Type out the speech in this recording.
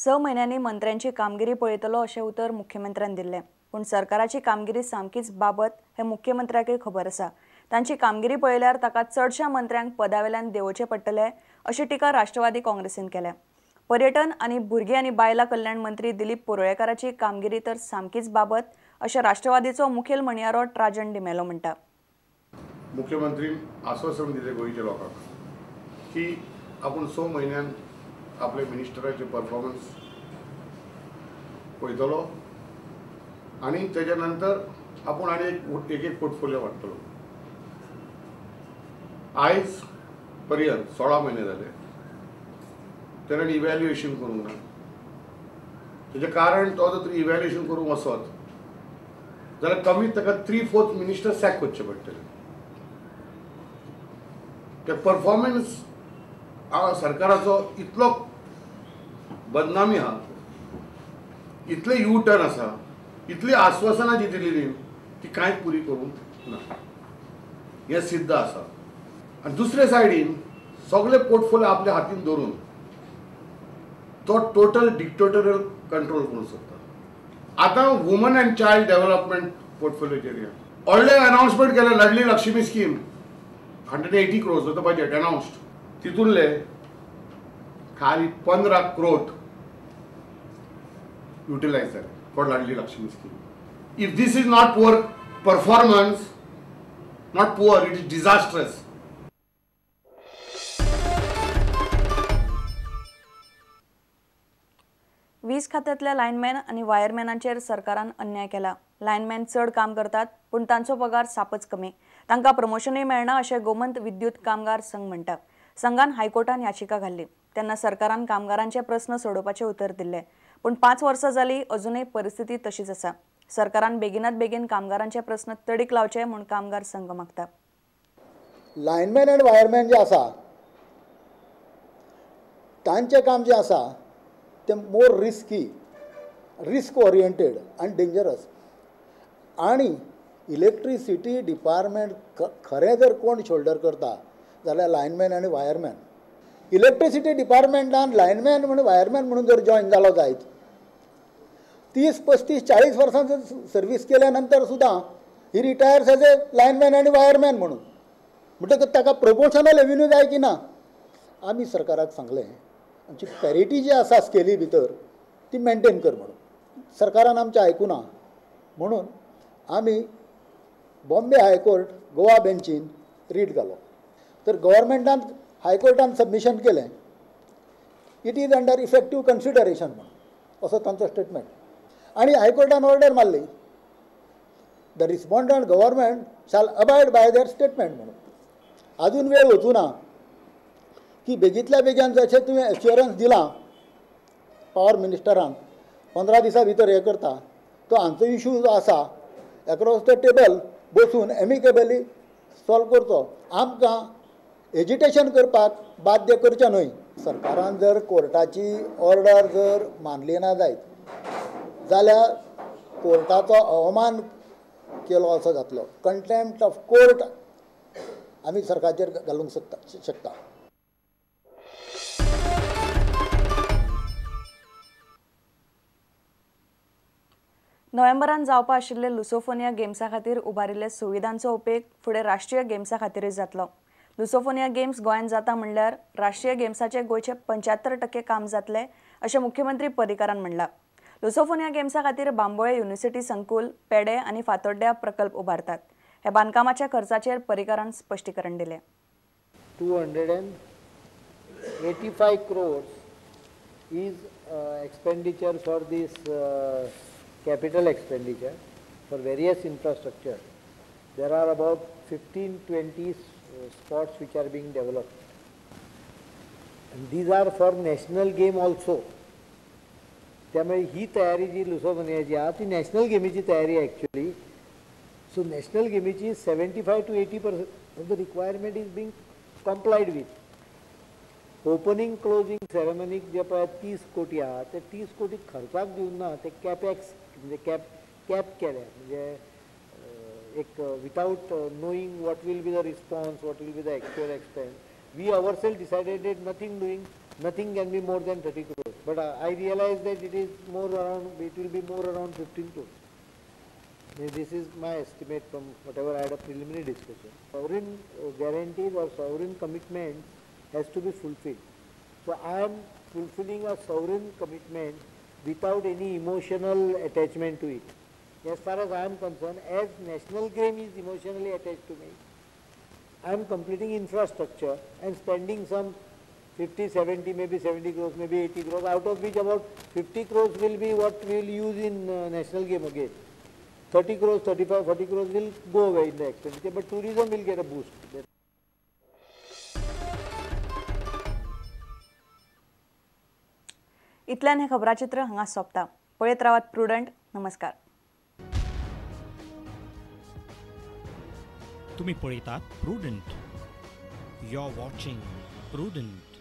6 महिन्यांनी मंत्र्यांची कामगिरी पळयतलो अशें उतर मुख्यमंत्र्यान दिल्लें। पण सरकाराची कामगिरी सामकीच बाबत हे मुख्यमंत्र्याकय खबर आसा। तांची कामगिरी पळयल्यार ताका चडशा मंत्र्यांक पदावेल्यान देंवोवचें पडटलें अशी टिका राष्ट्रवादी काँग्रेसीन केल्या। पर्यटन आनी भुरगीं आनी बायलां कल्याण मंत्री दिलीप पुरोळेकाराची कामगिरी तर सामकीच बाबत अशें राष्ट्रवादीचो मुखेल म्हणयारो राजन डिमेलो म्हणटा। मुख्यमंत्री आश्वासन दिले गोंयच्या लोकांक की आपण 6 महिन्यान आपले मिनिस्टराचे परफॉर्मन्स पळयतलो आणि त्याच्या नंतर आपण आनी एक पोर्टफोलियो वाडटलो। आयज पर्यंत 16 महिने जाले तेणें इव्हॅल्युएशन करूंक ना। तेजें कारण तो जर इव्हॅल्युएशन करूंक वचत जाल्यार कमीत ताका 3/4 मिनिस्टर सॅक करचे पडटले। ते परफॉर्मन्स सरकाराचो इतलो बदनामी आहा, इतले यू टर्न आसा, इतली आश्वासनां जी दिलेली ती कांयच पुरी करूंक ना हे सिद्ध आसा। आनी दुसरे सायडीन सगळे पोर्टफोलियो आपल्या हातीन धरून तो टोटल डिक्टेटोरियल कंट्रोल करूंक सोदता। आतां वुमन एंड चायल्ड डेव्हलपमेंट पोर्टफोलियोचेर व्हडलें अनाउन्समेंट केलें, लाडली लक्ष्मी स्कीम 180 crores होतं बजेट अनाउन्स्ड, तितूंतले खाली 15 crore युटिलायज जाले for Ladli Lakshmi scheme. If this is not poor performance, not poor, it is disastrous. वीज खात्यातल्या लायनमॅन आनी वायरमॅनांचेर सरकारान अन्याय केला। लायनमॅन चड काम करतात पूण तांचो पगार सापच कमी, तांकां प्रमोशनय मेळना अशें गोमंत विद्युत कामगार संघ म्हणटा। संघान हायकोर्टान याचिका घाल्ली तेन्ना सरकारान कामगारांचे प्रस्न सोडोवपाचें उतर दिल्लें, पूण 5 वर्सां जालीं अजूनय परिस्थिती तशीच आसा। सरकारान बेगिनात बेगीन कामगारांचे प्रस्न तडीक लावचे म्हूण कामगार संघ मागता। लायनमॅन आनी वायरमॅन जे आसा तांचें काम जें आसा ते मोर रिस्क ओरिएंटेड आनी डेंजरस। आनी इलेक्ट्रिसिटी डिपार्टमेंट खरें जर कोण शोल्डर करता जाल्यार लायनमॅन आनी वायरमॅन। इलेक्ट्रिसिटी डिपार्टमेंटान लायनमॅन म्हणून वायरमॅन म्हणून जर जॉइन जालो जायत 30, 35, 40 वर्सां जर सर्वीस केल्या नंतर सुद्दां ही रिटायर्स एज ए लायनमॅन आनी वायरमॅन म्हणून, म्हणटकच ताका प्रमोशनल एव्हेन्यू जाय की ना। आमी सरकाराक सांगलें आमची पॅरिटी जी आसा स्केली भितर ती मेंटेन कर म्हणून। सरकारान आमचें आयकुना म्हणून आमी बॉम्बे हायकोर्ट गोवा बेंचीन रीट घालो तर गव्हर्मेंटान हायकोर्टान सबमिशन केलें, it is under effective consideration म्हणून असो तांचो स्टेटमेंट। आनी हायकोर्टान ऑर्डर मारली द रिस्पॉन्डंट गव्हर्मेंट शाल अबायड बाय देअर स्टेटमेंट म्हणून। अजून वेळ वचूं ना की बेगीतल्या बेगीन जशें तुवें एश्युरन्स दिला पावर मिनिस्टरान 15 दिसां भितर हें करता, तो हांचो इशू जो आसा एक्रॉस द टेबल बसून एमिकेबली सॉल्व करचो। आमकां एजिटेशन करपाक बाध्य करचें न्हय। सरकारान जर कोर्टाची ऑर्डर जर मानली ना जायत जाल्यार कोर्टाचो अवमान केलो असो जातलो। कंटेम्प्ट ऑफ कोर्ट आमी सरकाराचेर घालूंक शकता। नोव्हेंबरान जावपा आशिल्ले लुसोफोनिया गेम्सा खातीर उबारिल्ले सुविधांचो उपेग फुडें राष्ट्रीय गेम्सा खातीरय जातलो। लुसोफोनिया गेम्स गोंयांत जाता म्हणल्यार राष्ट्रीय गेम्साचे गोंयचे 75% काम जातले अशें मुख्यमंत्री पर्रीकारान म्हणलां। लुसोफोनिया गेम्सा खातीर बांबोळे युनिव्हर्सिटी संकुल, पेडे आनी फातोड्ड्या प्रकल्प उबारतात। हे बांदकामाच्या खर्चाचेर पर्रीकारान स्पश्टीकरण दिलें। 285 crores is expenditure for this capital expenditure for various infrastructure. There are about 15-20 spots which are being developed, and these are for national game also. त्यामुळे ही तयारी जी लुसोफोनियाची आहा ती नॅशनल गेमीची तयारी ॲक्च्युली। सो नॅशनल गेमीची 75 to 80% of the requirement is being complied with. Opening closing सेरेमनीक जे पळय 30 कोटी आहा ते 30 कोटी खर्चाक दिवन ना, ते कॅपॅक्स म्हणजे कॅप केल्या, म्हणजे एक without knowing what will be the response, what will be the actual expense. We ourselves decided that nothing can be more than 30 crores. But I realize that it is more around, it will be more around 15 crores. This is my estimate from whatever I had a preliminary discussion. Sovereign guarantees or sovereign commitment has to be fulfilled. So I am fulfilling a sovereign commitment without any emotional attachment to it. As far as I am concerned, as national game is emotionally attached to me, I am completing infrastructure and spending some 50, 70, maybe 70 crores, maybe 80 crores, out of which about 50 crores will be what we will use in national game again. 30 crores, 35, 40 crores will go away in the expenditure, but tourism will get a boost. इतल्यान हे खबराचित्र हांगा सोंपता. पळयत रावात prudent. नमस्कार. तुम्ही पळयतात Prudent. You are watching prudent.